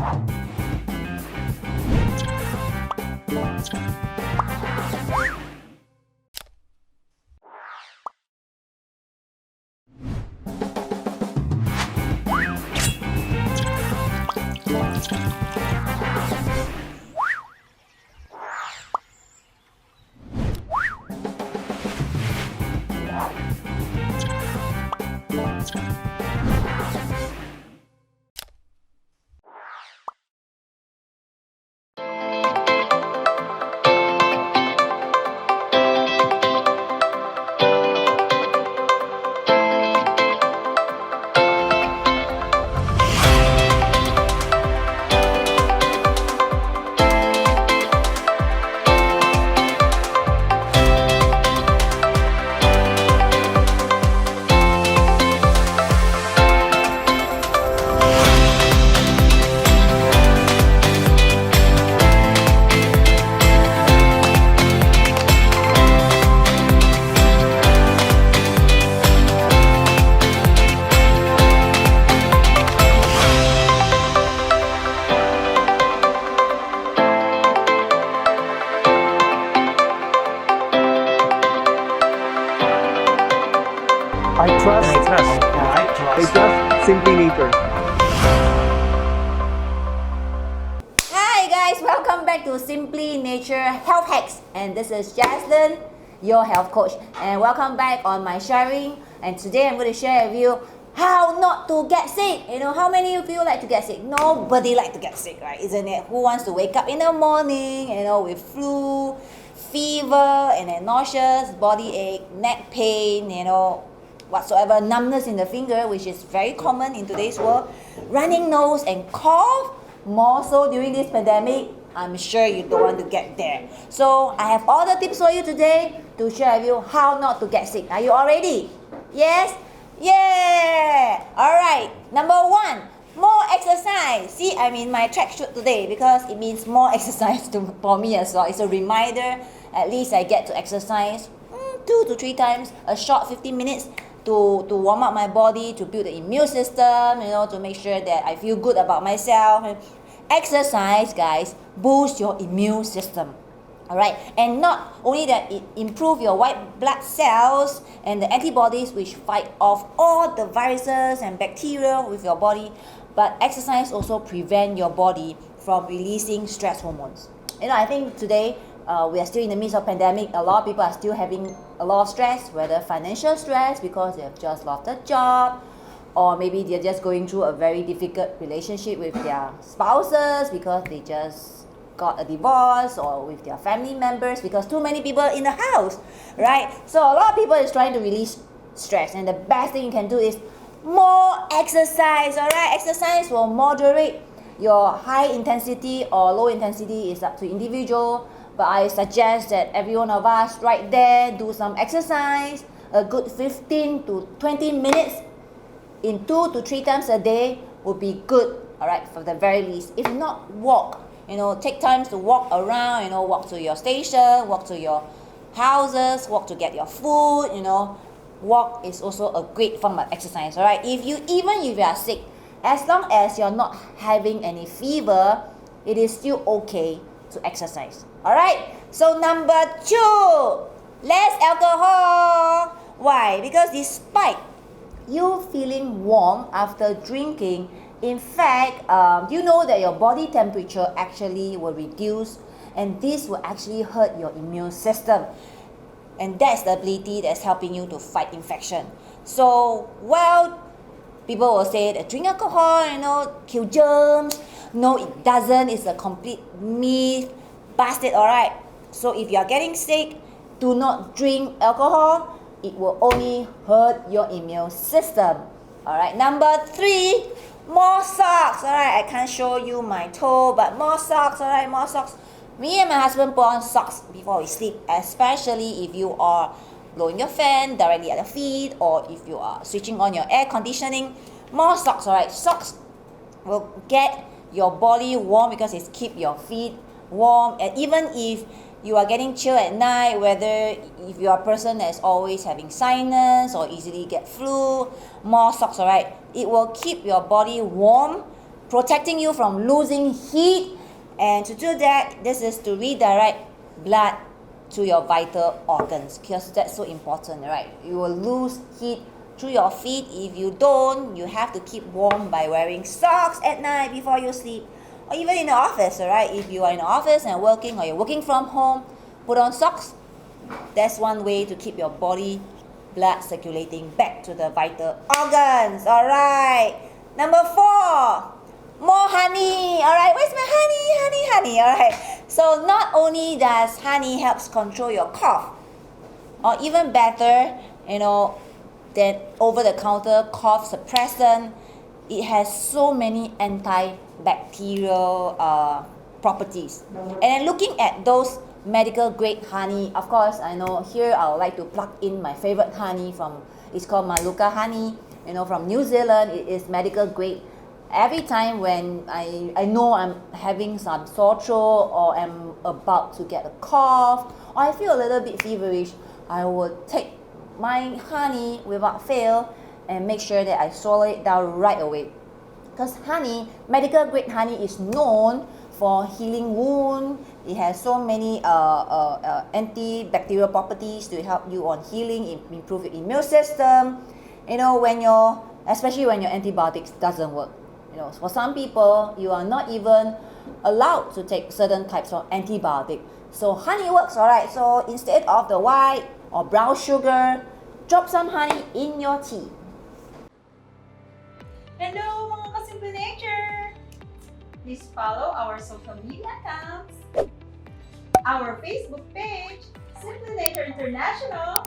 I trust. I trust. I trust SimplyNature. Hi guys, welcome back to SimplyNature Health Hacks, and this is Jaslin, your health coach, and welcome back on my sharing. And today I'm going to share with you how not to get sick. You know, how many of you like to get sick? Nobody like to get sick, right? Isn't it? Who wants to wake up in the morning, with flu, fever, and then nauseous, body ache, neck pain, whatsoever, numbness in the finger, which is very common in today's world, running nose and cough, more so during this pandemic. I'm sure you don't want to get there. So I have all the tips for you today to share with you how not to get sick. Are you all ready? Yes? Yeah! Alright, number 1, more exercise. See, I'm in my tracksuit today because it means more exercise for me as well. It's a reminder, at least I get to exercise 2 to 3 times, a short 15 minutes to warm up my body, to build the immune system, to make sure that I feel good about myself. Exercise, guys, boosts your immune system. Alright, and not only that, it improves your white blood cells and the antibodies which fight off all the viruses and bacteria with your body, but exercise also prevent your body from releasing stress hormones. I think today we are still in the midst of pandemic. A lot of people are still having a lot of stress, whether financial stress because they have just lost a job, or maybe they're just going through a very difficult relationship with their spouses because they just got a divorce, or with their family members because too many people in the house, right? So a lot of people is trying to release stress, and the best thing you can do is more exercise. Alright, exercise will moderate your high intensity or low intensity. Is up to individual, but I suggest that every one of us right there do some exercise, a good 15 to 20 minutes in 2 to 3 times a day would be good, alright, for the very least. If not, walk. Take time to walk around, walk to your station, walk to your houses, walk to get your food, Walk is also a great form of exercise, alright? Even if you are sick, as long as you're not having any fever, it is still okay to exercise. Alright? So number 2, less alcohol. Why? Because despite you feeling warm after drinking, in fact, you know that your body temperature actually will reduce, and this will actually hurt your immune system. And that's the ability that's helping you to fight infection. So, people will say that drink alcohol, kill germs. No, it doesn't. It's a complete myth. Busted, alright? So if you're getting sick, do not drink alcohol. It will only hurt your immune system. Alright, number 3, more socks. Alright, I can't show you my toe, but more socks. Alright, more socks. Me and my husband put on socks before we sleep, especially if you are blowing your fan directly at your feet, or if you are switching on your air conditioning. More socks, alright. Socks will get your body warm because it keeps your feet warm. And even if you are getting chill at night, whether if you are a person that's always having sinus or easily get flu, more socks, alright, it will keep your body warm protecting you from losing heat. And to do that, this is to redirect blood to your vital organs, because that's so important, right? You will lose heat through your feet. If you don't, you have to keep warm by wearing socks at night before you sleep, or even in the office, alright? If you are in the office and working, or you're working from home, put on socks. That's one way to keep your body blood circulating back to the vital organs. Alright, number 4, more honey. Alright, where's my honey? Alright, so not only does honey helps control your cough, or even better, than over-the-counter cough suppressant, it has so many antibacterial properties. And then looking at those medical grade honey, of course, I know here I would like to plug in my favorite honey it's called Manuka honey, from New Zealand. It is medical grade. Every time when I know I'm having some sore throat, or I'm about to get a cough, or I feel a little bit feverish, I will take my honey without fail and make sure that I swallow it down right away. Because honey, medical grade honey, is known for healing wound. It has so many antibacterial properties to help you on healing, improve your immune system. Especially when your antibiotics doesn't work. For some people, you are not even allowed to take certain types of antibiotic. So honey works, alright. So instead of the white or brown sugar, drop some honey in your tea. Hello mga ka-SimplyNature! Please follow our social media accounts, our Facebook page, SimplyNature International,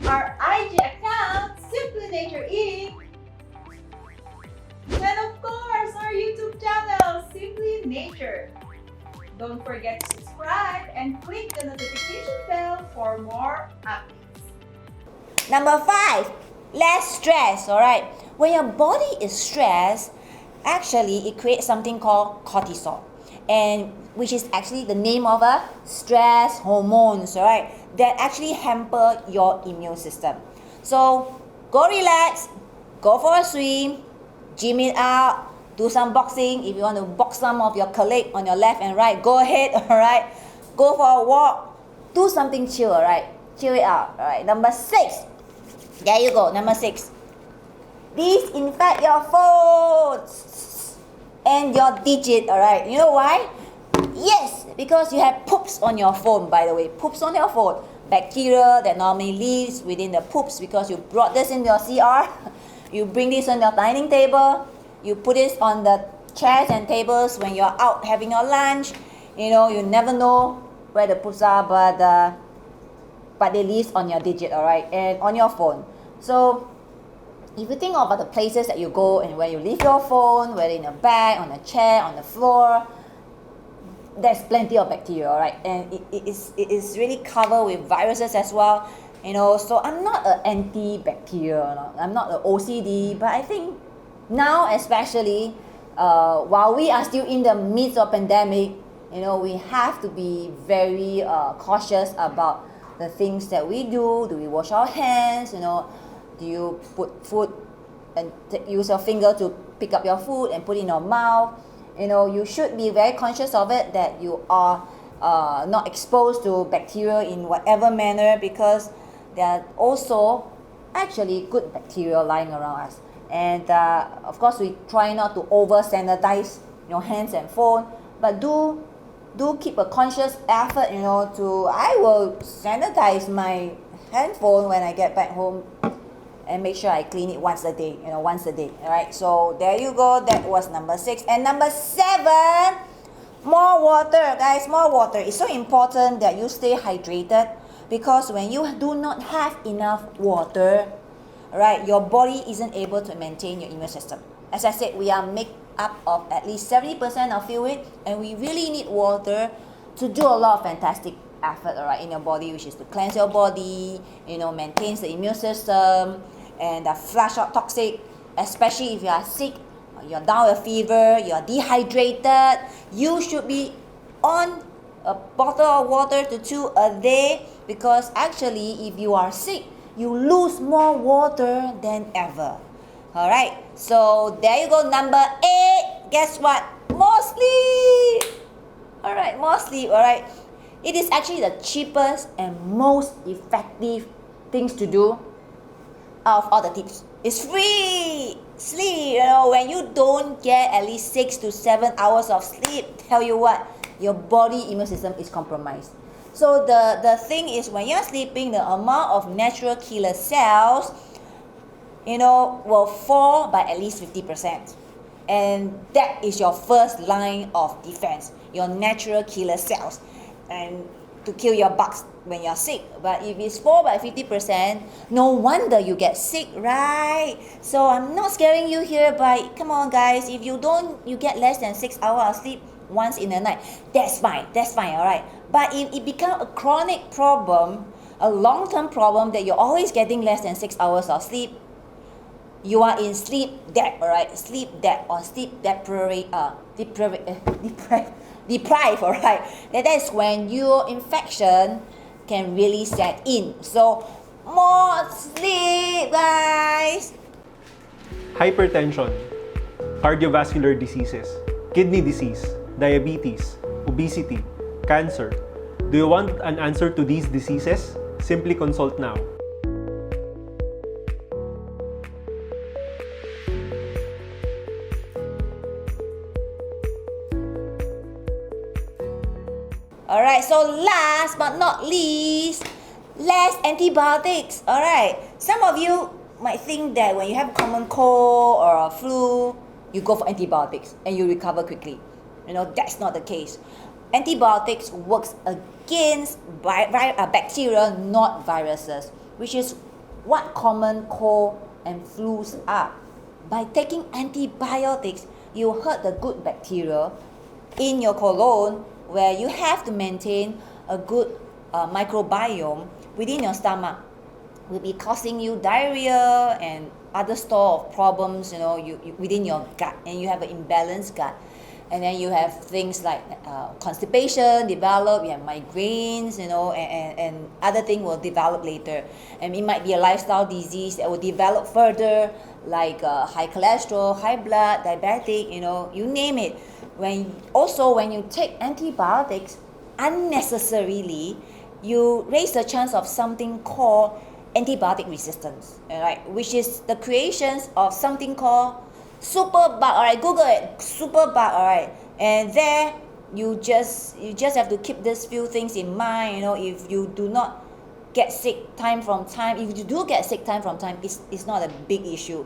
our IG account, SimplyNature Inc., and of course, our YouTube channel, SimplyNature. Don't forget to subscribe and click the notification bell for more updates. Number 5, less stress, alright? When your body is stressed, actually it creates something called cortisol, and which is actually the name of a stress hormones, alright? That actually hamper your immune system. So go relax, go for a swim, gym it out, do some boxing. If you want to box some of your colleague on your left and right, go ahead, alright? Go for a walk, do something chill, alright? Chill it out, alright? Number 6, there you go, number 6. Disinfect your phone and your digit, alright? You know why? Yes, because you have poops on your phone, by the way. Poops on your phone. Bacteria that normally lives within the poops, because you brought this in your CR. You bring this on your dining table. You put this on the chairs and tables when you're out having your lunch. You never know where the poops are, but they live on your digit, alright? And on your phone. So if you think about the places that you go and where you leave your phone, whether in a bag, on a chair, on the floor, there's plenty of bacteria, alright? And it is really covered with viruses as well. So I'm not an anti-bacterial, I'm not an OCD, but I think now especially, while we are still in the midst of pandemic, we have to be very cautious about the things that we do. Do we wash our hands? Do you put food and use your finger to pick up your food and put it in your mouth? You should be very conscious of it, that you are not exposed to bacteria in whatever manner, because there are also actually good bacteria lying around us. And of course, we try not to over sanitize your hands and phone, but do keep a conscious effort, I will sanitize my handphone when I get back home, and make sure I clean it once a day, alright? So there you go, that was number 6. And number 7, more water, guys, more water. It's so important that you stay hydrated, because when you do not have enough water, right, your body isn't able to maintain your immune system. As I said, we are made up of at least 70% of fluid, and we really need water to do a lot of fantastic effort, alright, in your body, which is to cleanse your body, maintains the immune system, and flush out toxic, especially if you are sick, you're down with fever, you're dehydrated. You should be on a bottle of water to 2 a day, because actually if you are sick, you lose more water than ever. Alright, so there you go, number 8. Guess what? More sleep! Alright, more sleep, alright. It is actually the cheapest and most effective things to do out of all the tips. It's free! Sleep, when you don't get at least 6 to 7 hours of sleep, tell you what, your body immune system is compromised. So the thing is, when you're sleeping, the amount of natural killer cells, will fall by at least 50%. And that is your first line of defense, your natural killer cells, and to kill your bugs when you're sick. But if it's fall by 50%, no wonder you get sick, right? So I'm not scaring you here, but come on guys, if you get less than 6 hours of sleep once in a night, that's fine, alright. But if it becomes a chronic problem, a long-term problem that you're always getting less than 6 hours of sleep, you are in sleep debt, alright? Sleep debt or sleep deprived, alright? That is when your infection can really set in. So more sleep, guys. Hypertension, cardiovascular diseases, kidney disease, diabetes, obesity, cancer. Do you want an answer to these diseases? Simply consult now. Alright, so last but not least, less antibiotics. Alright, some of you might think that when you have a common cold or a flu, you go for antibiotics and you recover quickly. That's not the case. Antibiotics works against bacteria, not viruses, which is what common cold and flus are. By taking antibiotics, you hurt the good bacteria in your colon, where you have to maintain a good microbiome within your stomach. Will be causing you diarrhea and other store of problems, within your gut, and you have an imbalanced gut. And then you have things like constipation develop, you have migraines, and other things will develop later. And it might be a lifestyle disease that will develop further, like high cholesterol, high blood, diabetic, you name it. When you take antibiotics unnecessarily, you raise the chance of something called antibiotic resistance, alright, which is the creations of something called superbug. Alright, Google it, superbug. Alright, and there you just have to keep these few things in mind. If you do not get sick time from time, if you do get sick time from time, it's not a big issue,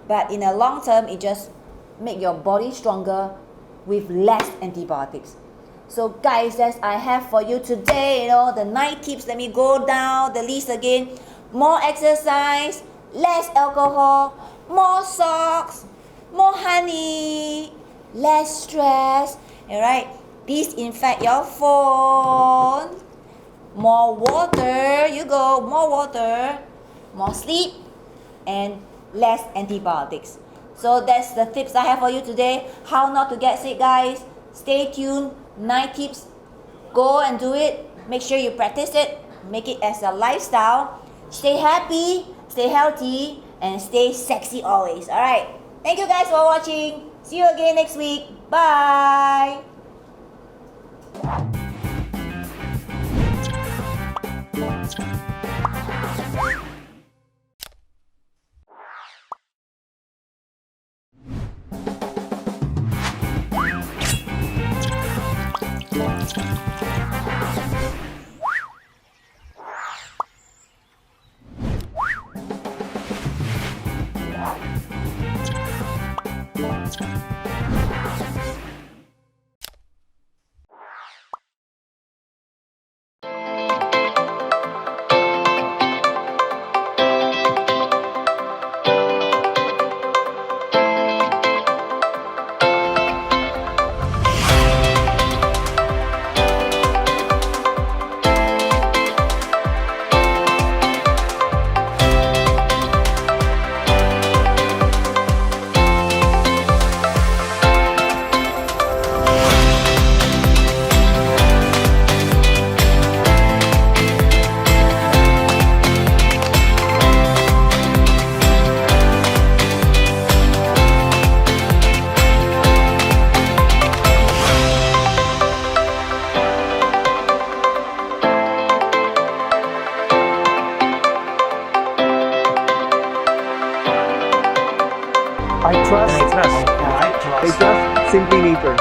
but in the long term, it just make your body stronger with less antibiotics. So guys, that's I have for you today. The 9 tips. Let me go down the list again. More exercise, less alcohol, more socks, more honey, less stress. Alright, disinfect your phone, more water, more water, more sleep, and less antibiotics. So that's the tips I have for you today. How not to get sick, guys. Stay tuned. 9 tips. Go and do it. Make sure you practice it. Make it as a lifestyle. Stay happy, stay healthy, and stay sexy always. Alright. Thank you guys for watching. See you again next week. Bye. kay Just Simply Nature.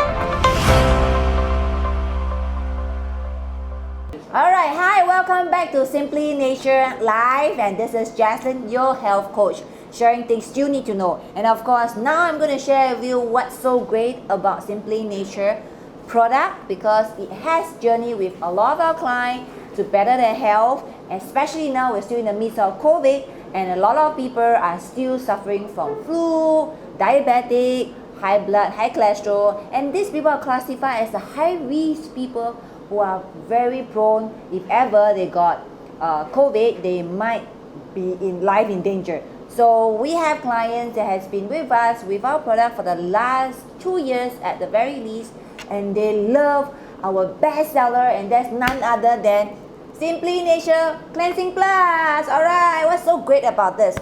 Alright, hi, welcome back to Simply Nature Live, and this is Jaslin, your health coach, sharing things you need to know. And of course, now I'm going to share with you what's so great about Simply Nature product, because it has journeyed with a lot of our clients to better their health, especially now we're still in the midst of COVID, and a lot of people are still suffering from flu, diabetic, high blood, high cholesterol, and these people are classified as the high risk people who are very prone, if ever they got COVID, they might be in life in danger. So we have clients that has been with us with our product for the last 2 years at the very least, and they love our best seller, and that's none other than Simply Nature Cleansing Plus. Alright, what's so great about this?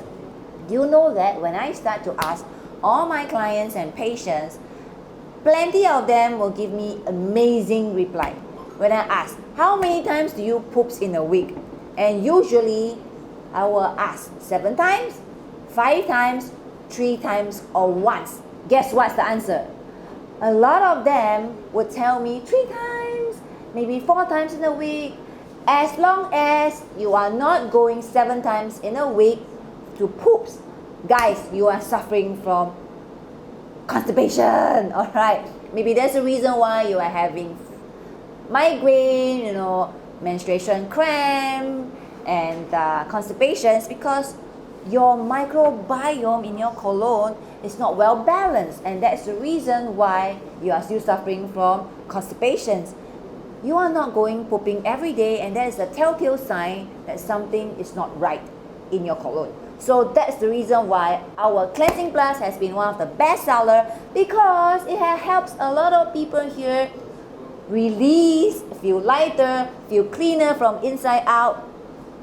You know that when I start to ask all my clients and patients, plenty of them will give me amazing reply. When I ask, how many times do you poops in a week? And usually, I will ask 7 times, 5 times, 3 times, or once. Guess what's the answer? A lot of them would tell me 3 times, maybe 4 times in a week. As long as you are not going 7 times in a week to poops, guys, you are suffering from constipation, alright? Maybe that's the reason why you are having migraine, menstruation cramp, and constipations, because your microbiome in your colon is not well balanced, and that's the reason why you are still suffering from constipations. You are not going pooping every day, and that is a telltale sign that something is not right in your colon. So that's the reason why our Cleansing Plus has been one of the best seller, because it helps a lot of people here release, feel lighter, feel cleaner from inside out.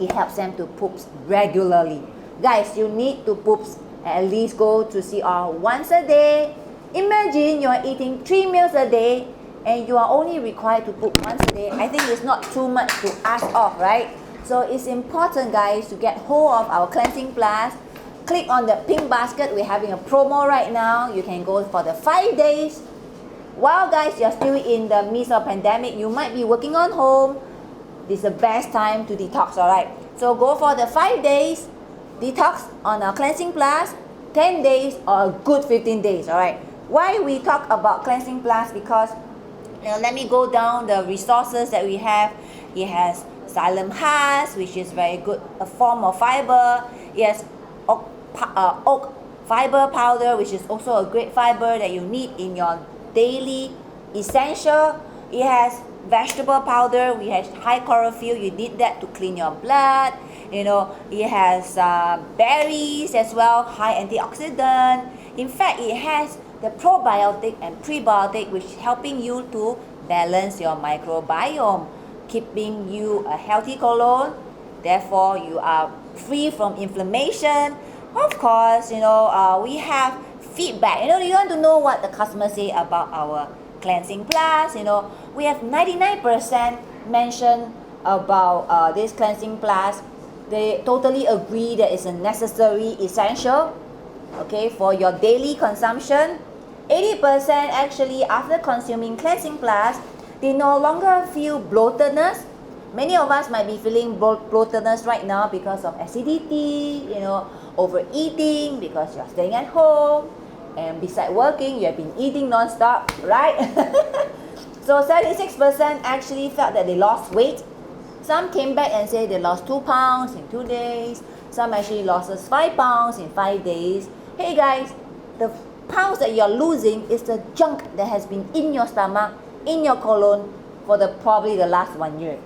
It helps them to poop regularly. Guys, you need to poop at least go to CR once a day. Imagine you are eating 3 meals a day and you are only required to poop once a day. I think it's not too much to ask of, right? So it's important, guys, to get hold of our Cleansing Plus. Click on the pink basket. We're having a promo right now. You can go for the 5 days. While guys, you're still in the midst of pandemic, you might be working on home. This is the best time to detox, alright? So go for the 5 days detox on our Cleansing Plus, 10 days, or a good 15 days, alright? Why we talk about Cleansing Plus? Because let me go down the resources that we have. It has psyllium husk, which is very good, a form of fiber. It has oak fiber powder, which is also a great fiber that you need in your daily essential. It has vegetable powder, we have high chlorophyll, you need that to clean your blood. It has berries as well, high antioxidant. In fact, it has the probiotic and prebiotic, which is helping you to balance your microbiome, keeping you a healthy colon. Therefore, you are free from inflammation. Of course, we have feedback. You want to know what the customers say about our Cleansing Plus. We have 99% mention about this Cleansing Plus. They totally agree that it's a necessary essential, okay, for your daily consumption. 80% actually, after consuming Cleansing Plus, they no longer feel bloatedness. Many of us might be feeling bloatedness right now because of acidity, overeating, because you're staying at home. And besides working, you have been eating non-stop, right? So 76% actually felt that they lost weight. Some came back and said they lost 2 pounds in 2 days. Some actually lost 5 pounds in 5 days. Hey guys, the pounds that you're losing is the junk that has been in your stomach, in your colon for probably the last 1 year.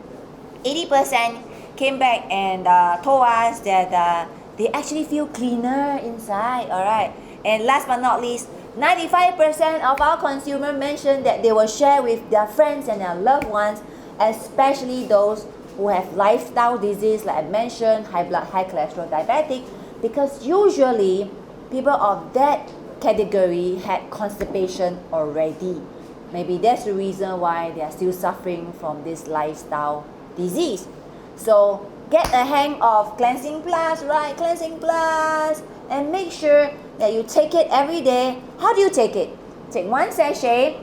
80% came back and told us that they actually feel cleaner inside, alright? And last but not least, 95% of our consumers mentioned that they will share with their friends and their loved ones, especially those who have lifestyle disease, like I mentioned, high blood, high cholesterol, diabetic, because usually people of that category had constipation already. Maybe that's the reason why they are still suffering from this lifestyle disease. So get a hang of Cleansing Plus, right? Cleansing Plus, and make sure that you take it every day. How do you take it? Take one sachet,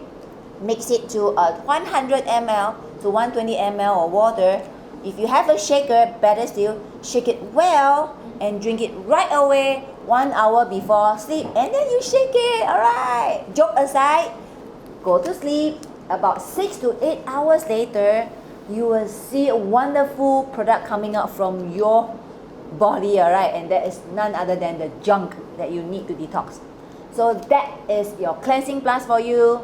mix it to a 100 ml to 120 ml of water. If you have a shaker, better still, shake it well and drink it right away 1 hour before sleep, and then you shake it. Alright, joke aside, go to sleep. About 6 to 8 hours later, you will see a wonderful product coming out from your body, alright, and that is none other than the junk that you need to detox. So that is your cleansing plus for you.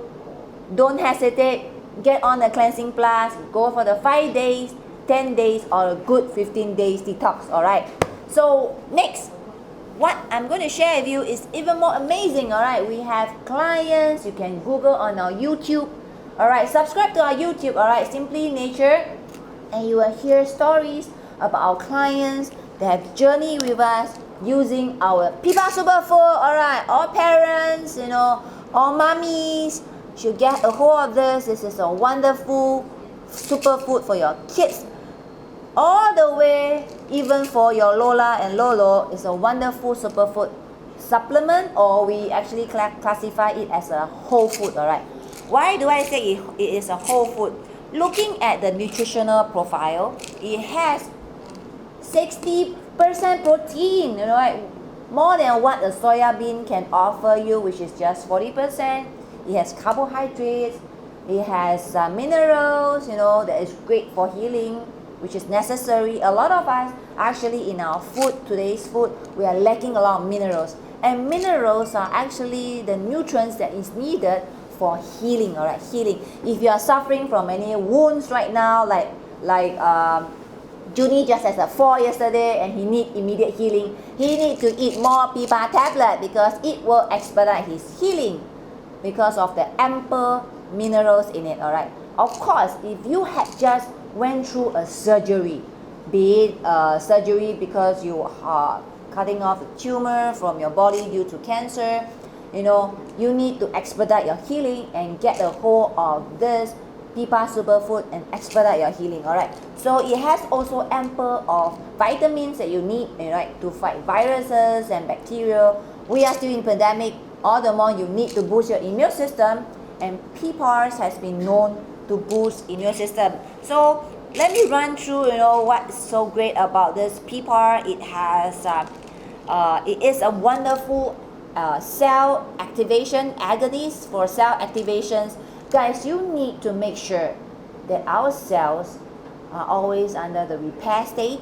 Don't hesitate, get on the cleansing plus, go for the 5 days, 10 days, or a good 15 days detox, alright. So next, what I'm going to share with you is even more amazing, alright. We have clients, you can Google on our YouTube, alright. Subscribe to our YouTube, alright, SimplyNature, and you will hear stories about our clients that have journeyed with us using our Pipa Superfood, alright. All parents, all mummies should get a hold of this. This is a wonderful superfood for your kids. All the way, even for your Lola and Lolo, it's a wonderful superfood supplement, or we actually classify it as a whole food, alright. Why do I say it is a whole food? Looking at the nutritional profile, it has 60% protein, more than what a soya bean can offer you, which is just 40%. It has carbohydrates, it has minerals, that is great for healing, which is necessary. A lot of us, actually, in our food, today's food, we are lacking a lot of minerals. And minerals are actually the nutrients that is needed for healing, alright, healing. If you are suffering from any wounds right now, like Junie just has a fall yesterday and he need immediate healing, he need to eat more Pipa tablet because it will expedite his healing because of the ample minerals in it, alright. Of course, if you had just went through a surgery, be it surgery because you are cutting off a tumor from your body due to cancer, you need to expedite your healing and get a hold of this Pipa Superfood and expedite your healing, alright. So it has also ample of vitamins that you need, right, to fight viruses and bacteria. We are still in pandemic, all the more you need to boost your immune system, and PPARs has been known to boost immune system. So let me run through, what's so great about this PPAR. It has, it is a wonderful cell activation agonist for cell activations. Guys, you need to make sure that our cells are always under the repair state,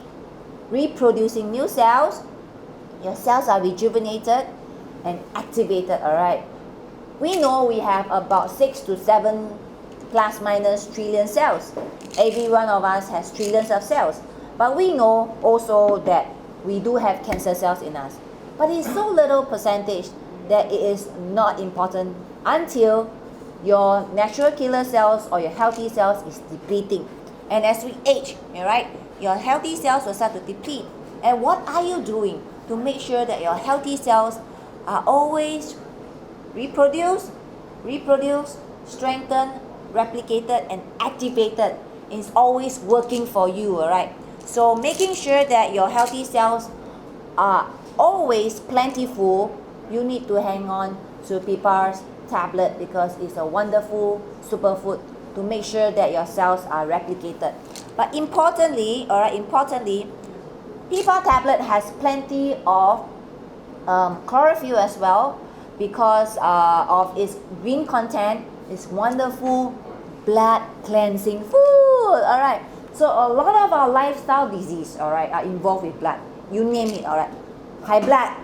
reproducing new cells. Your cells are rejuvenated and activated, alright. We know we have about 6 to 7 plus minus trillion cells. Every one of us has trillions of cells. But we know also that we do have cancer cells in us. But it's so little percentage that it is not important until your natural killer cells or your healthy cells is depleting. And as we age, right, your healthy cells will start to deplete. And what are you doing to make sure that your healthy cells are always reproduced, strengthened, replicated, and activated? Is always working for you, alright? So making sure that your healthy cells are always plentiful, you need to hang on to Pipa's tablet because it's a wonderful superfood to make sure that your cells are replicated. But importantly, Pipa tablet has plenty of chlorophyll as well because of its green content. It's wonderful blood cleansing food, alright. So a lot of our lifestyle disease, alright, are involved with blood. You name it, alright. High blood,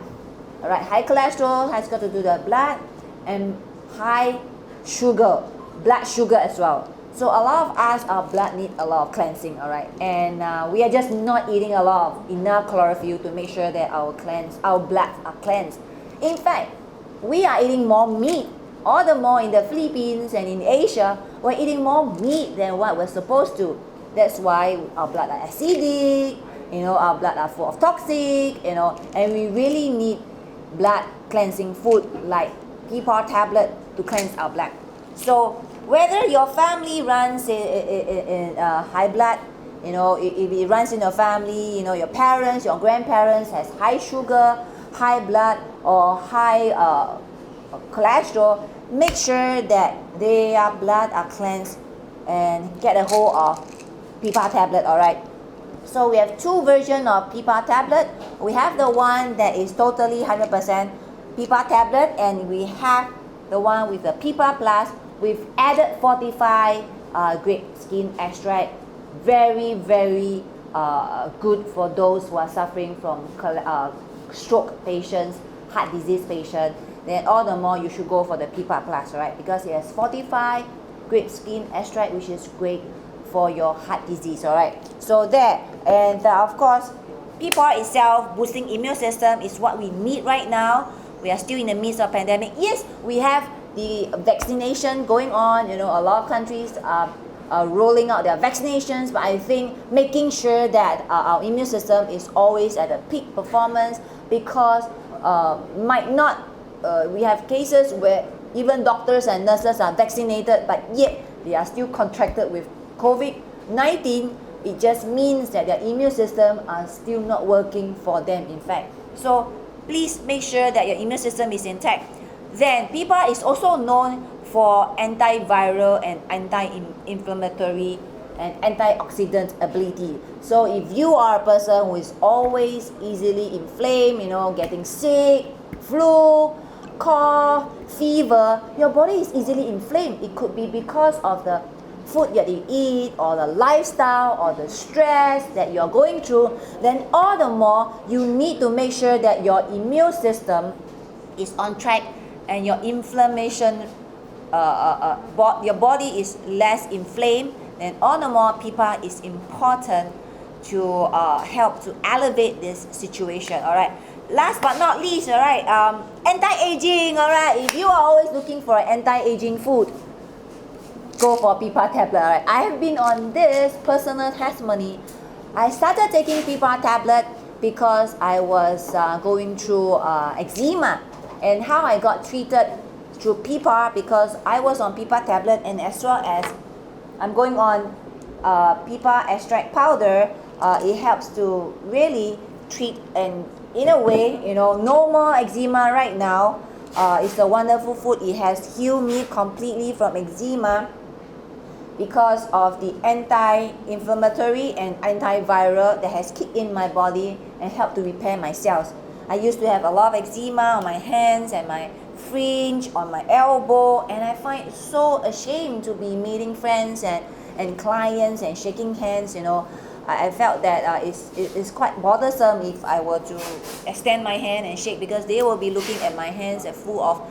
alright, high cholesterol has got to do with the blood, and high sugar, blood sugar as well. So a lot of us, our blood need a lot of cleansing, alright. And we are just not eating enough chlorophyll to make sure that our blood are cleansed. In fact, we are eating more meat. All the more in the Philippines and in Asia, we're eating more meat than what we're supposed to. That's why our blood are acidic, our blood are full of toxic, and we really need blood cleansing food like Pipa tablet to cleanse our blood. So whether your family runs in high blood, if it runs in your family, your parents, your grandparents has high sugar, high blood, or high cholesterol, make sure that their blood are cleansed and get a hold of PIPA tablet, alright? So we have two versions of PIPA tablet. We have the one that is totally 100% PIPA tablet, and we have the one with the PIPA Plus with added fortified grape skin extract. Very, very good for those who are suffering from stroke patients, heart disease patients. Then all the more you should go for the PIPA Plus, right? Because it has fortified grape skin extract, which is great for your heart disease, alright? So there, and of course, PIPA itself, boosting immune system is what we need right now. We are still in the midst of pandemic. Yes, we have the vaccination going on. You know, a lot of countries are rolling out their vaccinations, but I think making sure that our immune system is always at a peak performance, because we have cases where even doctors and nurses are vaccinated, but yet they are still contracted with COVID-19. It just means that their immune system are still not working for them, in fact. So please make sure that your immune system is intact. Then PIPA is also known for antiviral and anti-inflammatory and antioxidant ability. So if you are a person who is always easily inflamed, you know, getting sick, flu, cough, fever, your body is easily inflamed. It could be because of the food that you eat, or the lifestyle, or the stress that you're going through. Then all the more you need to make sure that your immune system is on track and your inflammation, your body is less inflamed. Then all the more PIPA is important to help to elevate this situation. All right. Last but not least, all right, anti-aging. All right, if you are always looking for anti-aging food, go for PIPA tablet. All right. I have been on this personal testimony. I started taking PIPA tablet because I was going through eczema, and how I got treated through PIPA, because I was on PIPA tablet, and as well as I'm going on PIPA extract powder. It helps to really treat, and in a way, you know, no more eczema right now. It's a wonderful food. It has healed me completely from eczema because of the anti-inflammatory and antiviral that has kicked in my body and helped to repair my cells. I used to have a lot of eczema on my hands and my fringe, on my elbow, and I find it so ashamed to be meeting friends and clients and shaking hands, you know. I felt that it's quite bothersome if I were to extend my hand and shake, because they will be looking at my hands full of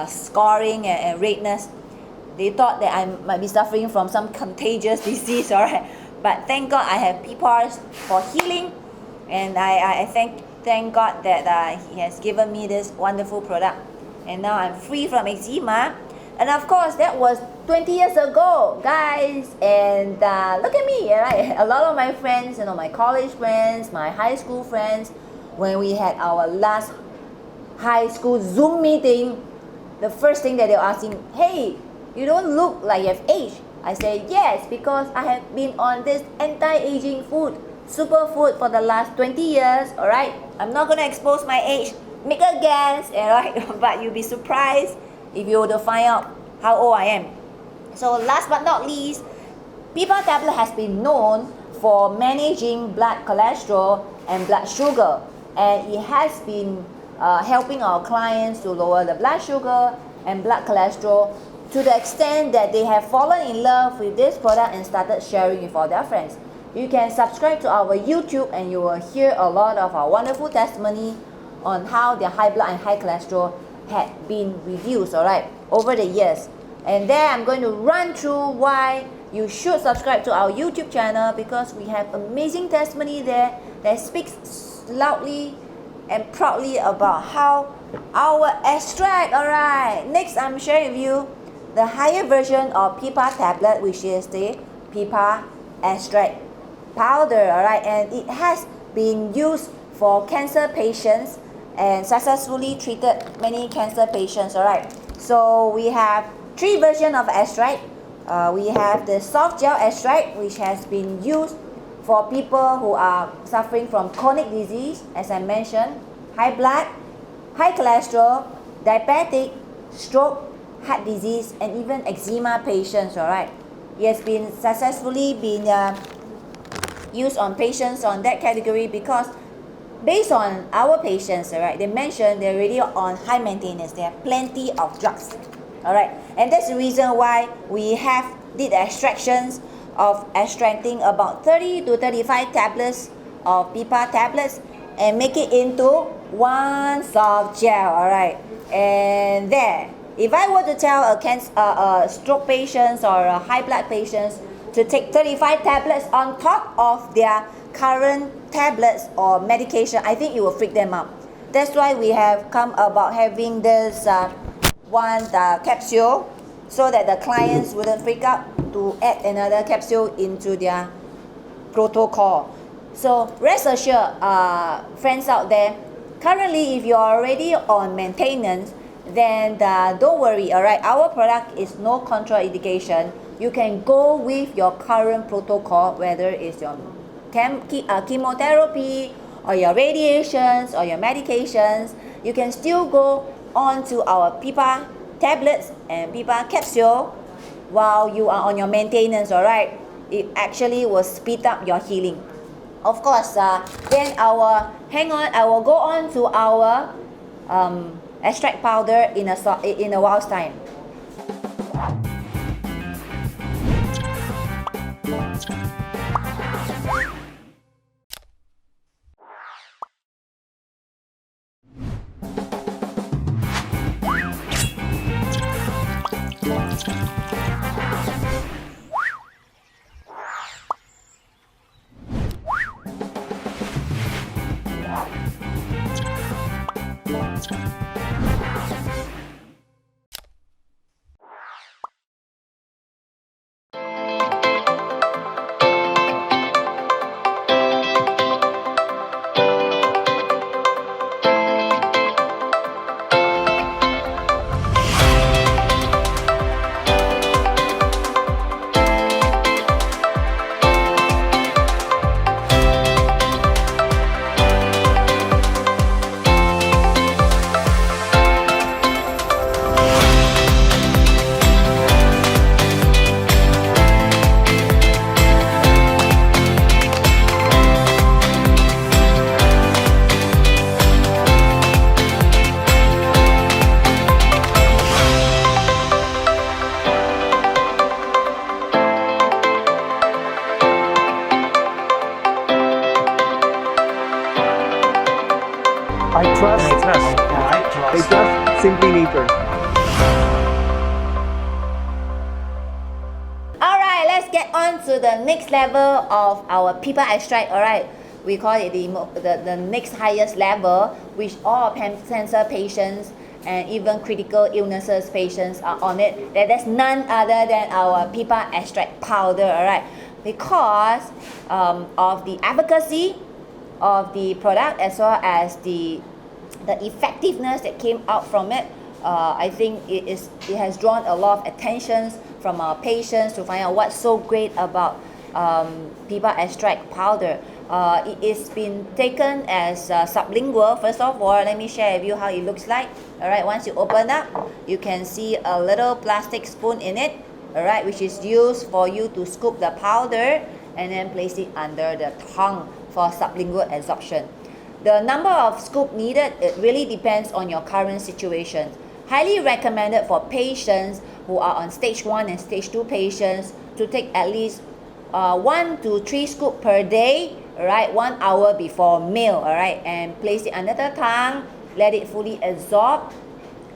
scarring and redness. They thought that I might be suffering from some contagious disease, alright. But thank God I have PIPAs for healing, and I thank God that He has given me this wonderful product, and now I'm free from eczema. And of course, that was 20 years ago, guys. And look at me, right? A lot of my friends, you know, my college friends, my high school friends, when we had our last high school Zoom meeting, the first thing that they were asking, hey, you don't look like you have aged. I say, yes, because I have been on this anti-aging food, superfood, for the last 20 years, all right? I'm not going to expose my age. Make a guess, all right? But you'll be surprised if you were to find out how old I am. So last but not least, PIPA tablet has been known for managing blood cholesterol and blood sugar, and it has been helping our clients to lower the blood sugar and blood cholesterol, to the extent that they have fallen in love with this product and started sharing with all their friends. You can subscribe to our YouTube and you will hear a lot of our wonderful testimony on how their high blood and high cholesterol had been reduced, alright, over the years. And there I'm going to run through why you should subscribe to our YouTube channel, because we have amazing testimony there that speaks loudly and proudly about how our extract, alright. Next, I'm sharing with you the higher version of PIPA tablet, which is the PIPA extract powder, alright, and it has been used for cancer patients and successfully treated many cancer patients, alright. So we have three versions of extract. We have the soft gel extract, which has been used for people who are suffering from chronic disease, as I mentioned, high blood, high cholesterol, diabetic, stroke, heart disease, and even eczema patients, all right. It has been successfully been used on patients on that category because based on our patients, all right, they mentioned they're already on high maintenance. They have plenty of drugs, all right, and that's the reason why we have did extractions of extracting about 30 to 35 tablets of PIPA tablets and make it into one soft gel, all right. And there, if I were to tell a stroke patients or a high blood patients to take 35 tablets on top of their current tablets or medication, I think it will freak them out. That's why we have come about having this one capsule so that the clients wouldn't freak out to add another capsule into their protocol. So rest assured, friends out there, currently if you're already on maintenance, then don't worry, all right? Our product is no contraindication. You can go with your current protocol, whether it's your chemotherapy or your radiations or your medications. You can still go on to our PIPA tablets and PIPA capsule while you are on your maintenance, all right? It actually will speed up your healing. Of course, then I will go on to our extract powder in a while's time. I trust. I trust SimplyNature. Alright, let's get on to the next level of our PIPA extract, alright. We call it the next highest level, which all cancer patients and even critical illnesses patients are on it. That's none other than our PIPA extract powder, alright. Because of the efficacy of the product as well as the effectiveness that came out from it, I think it has drawn a lot of attention from our patients to find out what's so great about PIPA extract powder. It is been taken as sublingual. First of all, let me share with you how it looks like. Alright, once you open up, you can see a little plastic spoon in it, alright, which is used for you to scoop the powder and then place it under the tongue for sublingual absorption. The number of scoop needed, it really depends on your current situation. Highly recommended for patients who are on stage 1 and stage 2 patients to take at least 1 to 3 scoops per day, right? 1 hour before meal, all right? And place it under the tongue, let it fully absorb,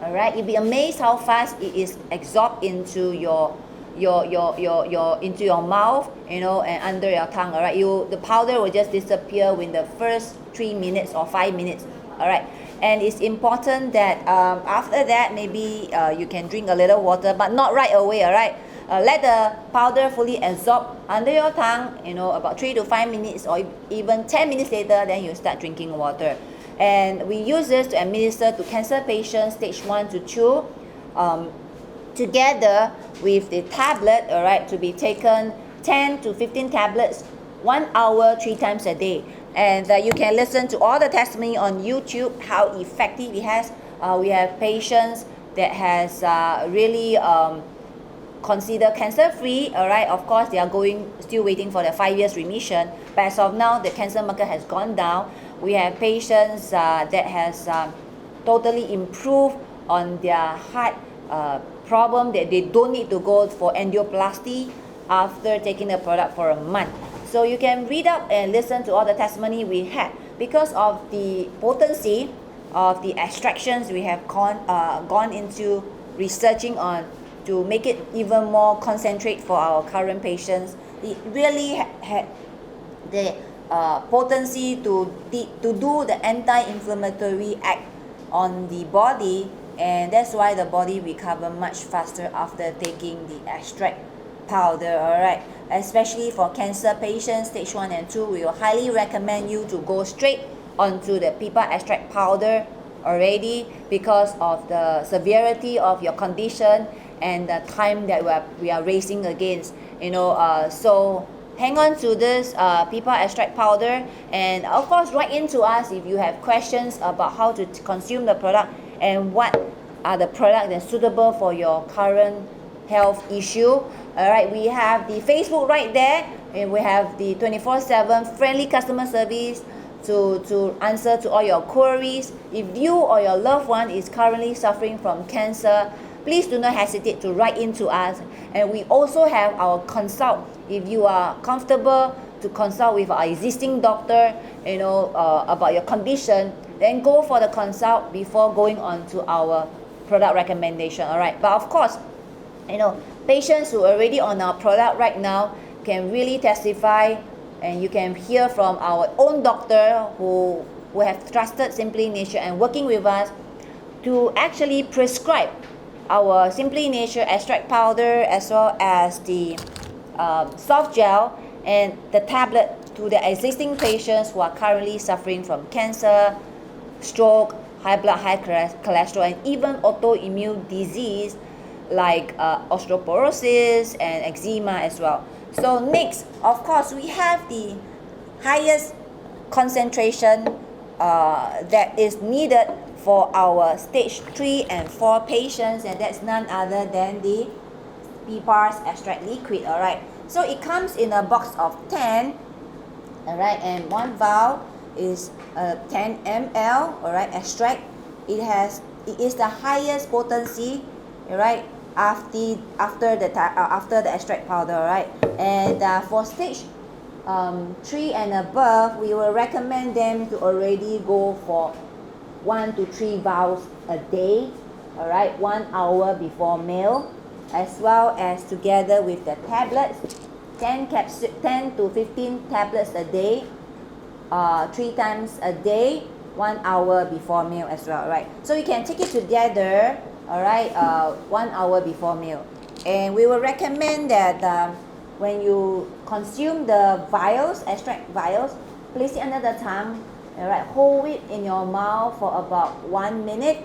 all right? You'll be amazed how fast it is absorbed into your into your mouth, you know, and under your tongue, all right? The powder will just disappear within the first 3 minutes or 5 minutes, all right? And it's important that after that, maybe you can drink a little water, but not right away, all right? Let the powder fully absorb under your tongue, you know, about 3 to 5 minutes or even 10 minutes later, then you start drinking water. And we use this to administer to cancer patients, stage 1 to 2, together with the tablet, all right, to be taken 10 to 15 tablets, 1 hour, 3 times a day. And you can listen to all the testimony on YouTube, how effective it has. We have patients that has really considered cancer-free. All right, of course they are still waiting for the 5 years remission, but as of now the cancer marker has gone down. We have patients that has totally improved on their heart problem, that they don't need to go for angioplasty after taking the product for a month. So you can read up and listen to all the testimony we had. Because of the potency of the extractions, we have gone into researching on to make it even more concentrate for our current patients. It really had the potency to do the anti-inflammatory act on the body, and that's why the body recover much faster after taking the extract powder. Alright, especially for cancer patients stage 1 and 2, we will highly recommend you to go straight onto the PEPA extract powder already, because of the severity of your condition and the time that we are racing against, so hang on to this PEPA extract powder, and of course write in to us if you have questions about how to consume the product and what are the products that's suitable for your current health issue. Alright, we have the Facebook right there, and we have the 24/7 friendly customer service to answer to all your queries. If you or your loved one is currently suffering from cancer, please do not hesitate to write in to us. And we also have our consult. If you are comfortable to consult with our existing doctor, about your condition, then go for the consult before going on to our product recommendation. Alright, but of course, patients who are already on our product right now can really testify, and you can hear from our own doctor who have trusted SimplyNature and working with us to actually prescribe our SimplyNature extract powder, as well as the soft gel and the tablet to the existing patients who are currently suffering from cancer, stroke, high blood, high cholesterol, and even autoimmune disease like osteoporosis and eczema as well. So next, of course, we have the highest concentration that is needed for our stage 3 and 4 patients, and that's none other than the PEPA's extract liquid. Alright, so it comes in a box of 10, alright, and one vial is 10 ml, alright, extract. It is the highest potency, alright, after the extract powder, right? And for stage 3 and above, we will recommend them to already go for 1 to 3 vials a day, alright, 1 hour before meal, as well as together with the tablets, 10 to 15 tablets a day, 3 times a day, 1 hour before meal as well, right? So you can take it together, alright, 1 hour before meal. And we will recommend that when you consume the vials, extract vials, place it under the tongue, alright, hold it in your mouth for about 1 minute.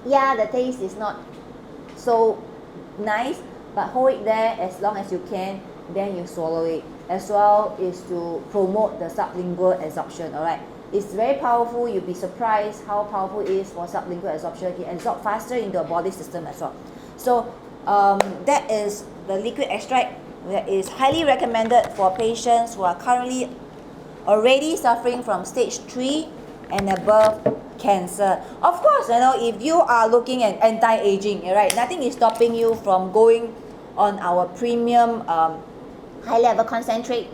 Yeah, the taste is not so nice, but hold it there as long as you can, then you swallow it. As well is to promote the sublingual absorption, alright. It's very powerful. You'll be surprised how powerful it is for sublingual absorption. It can absorb faster into the body system as well. So that is the liquid extract that is highly recommended for patients who are currently already suffering from stage 3 and above cancer. Of course, if you are looking at anti-aging, right, nothing is stopping you from going on our premium high level concentrate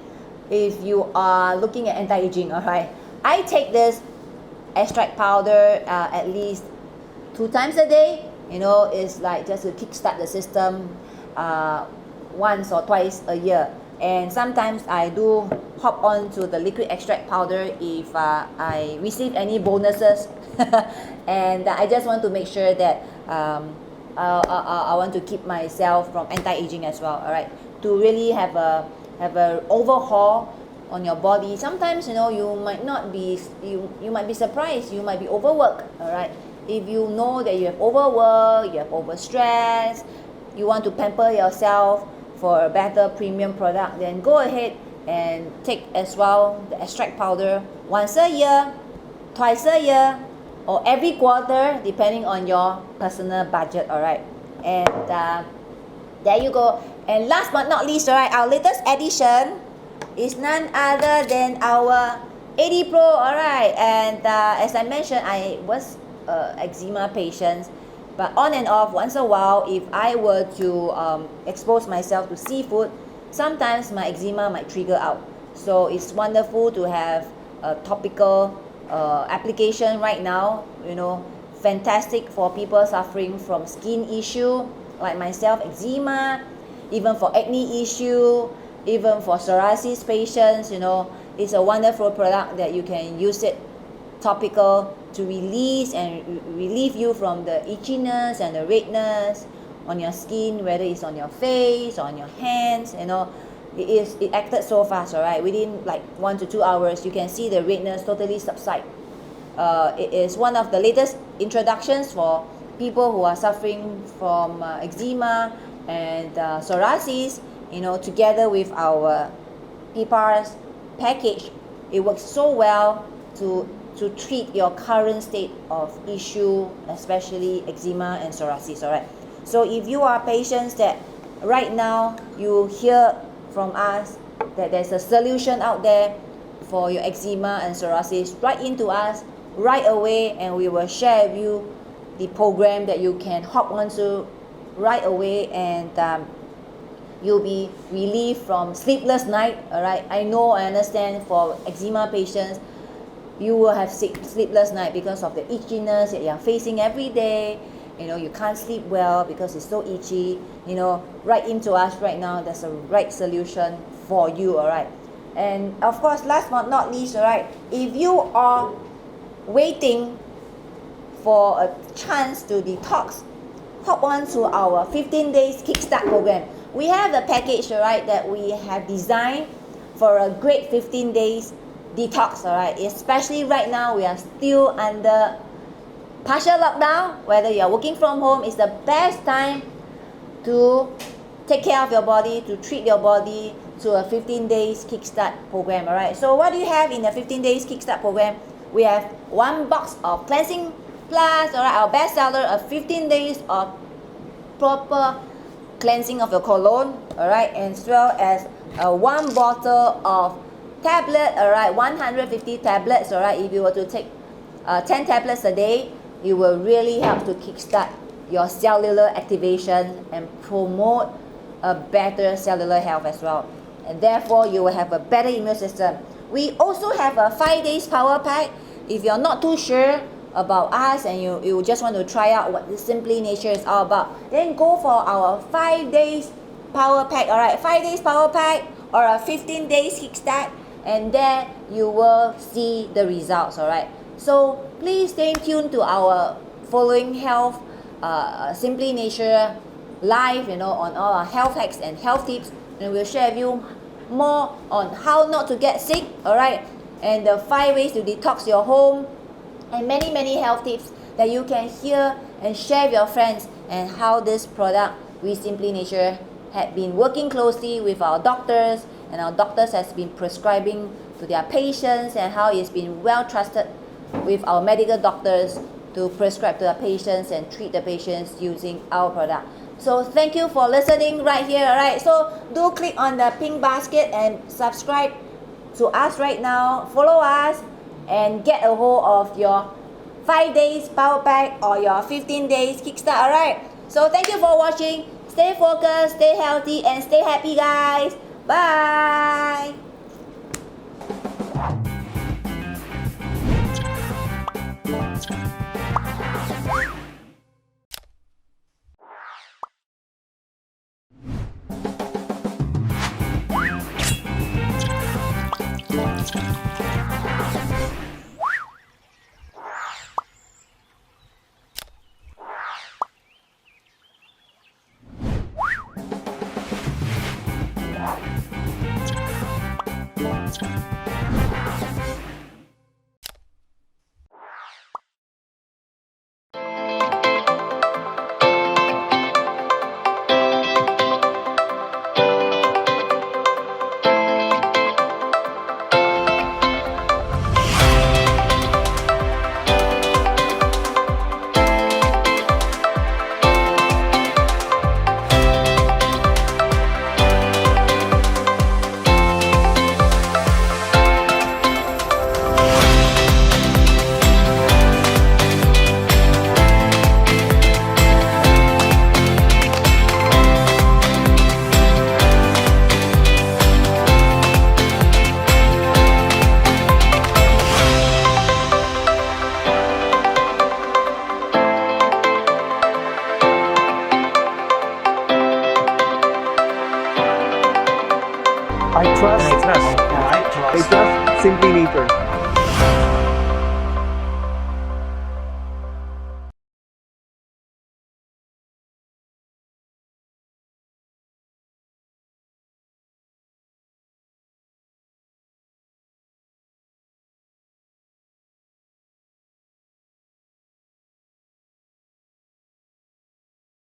if you are looking at anti-aging. Alright, I take this extract powder at least 2 times a day. It's like just to kickstart the system once or twice a year. And sometimes I do hop on to the liquid extract powder if I receive any bonuses. And I just want to make sure that I want to keep myself from anti-aging as well. Alright, to really have a overhaul on your body. Sometimes you might not be you might be surprised, you might be overworked. Alright, if you know that you have overwork, you have overstress, you want to pamper yourself for a better premium product, then go ahead and take as well the extract powder once a year, twice a year, or every quarter, depending on your personal budget. All right, and there you go. And last but not least, all right, our latest addition is none other than our 80 Pro. All right, and as I mentioned, I was eczema patient, but on and off, once a while, if I were to expose myself to seafood, sometimes my eczema might trigger out. So it's wonderful to have a topical application right now, you know, fantastic for people suffering from skin issue like myself, eczema, even for acne issue, even for psoriasis patients. You know, it's a wonderful product that you can use it topical to release and relieve you from the itchiness and the redness on your skin, whether it's on your face or on your hands. You know, it acted so fast. All right, within like 1 to 2 hours, you can see the redness totally subside. It is one of the latest introductions for people who are suffering from eczema and psoriasis. You know, together with our PPARS package, it works so well to treat your current state of issue, especially eczema and psoriasis. All right, so if you are patients that right now you hear from us that there's a solution out there for your eczema and psoriasis, write into us right away, and we will share with you the program that you can hop onto right away, and you'll be relieved from sleepless night. All right, I understand for eczema patients, you will have sleepless night because of the itchiness that you're facing every day. You know, you can't sleep well because it's so itchy. You know, write into us right now. There's a right solution for you. All right, and of course, last but not least, all right, if you are waiting for a chance to detox, hop on to our 15 days kickstart program. We have a package, all right, that we have designed for a great 15 days detox. All right, especially right now we are still under partial lockdown. Whether you are working from home, it's the best time to take care of your body, to treat your body, to a 15 days kickstart program. All right, so what do you have in the 15 days kickstart program? We have one box of cleansing plus, all right, our best seller, a 15 days of proper cleansing of your colon, all right, as well as one bottle of tablet, all right, 150 tablets. All right, if you were to take 10 tablets a day, it will really help to kickstart your cellular activation and promote a better cellular health as well, and therefore you will have a better immune system. We also have a 5 days power pack. If you're not too sure about us and you just want to try out what this SimplyNature is all about, then go for our 5 days power pack. All right, 5 days power pack or a 15 days kickstart, and then you will see the results. All right, so please stay tuned to our following health SimplyNature live, you know, on all our health hacks and health tips, and we'll share with you more on how not to get sick. All right, and the 5 ways to detox your home, and many health tips that you can hear and share with your friends, and how this product with SimplyNature had been working closely with our doctors, and our doctors has been prescribing to their patients, and how it's been well trusted with our medical doctors to prescribe to the patients and treat the patients using our product. So thank you for listening right here. All right, so do click on the pink basket and subscribe to us right now, follow us, and get a hold of your 5 days power pack or your 15 days kickstart. All right, so thank you for watching. Stay focused, stay healthy, and stay happy, guys. Bye. I trust. I trust. I trust SimplyNature.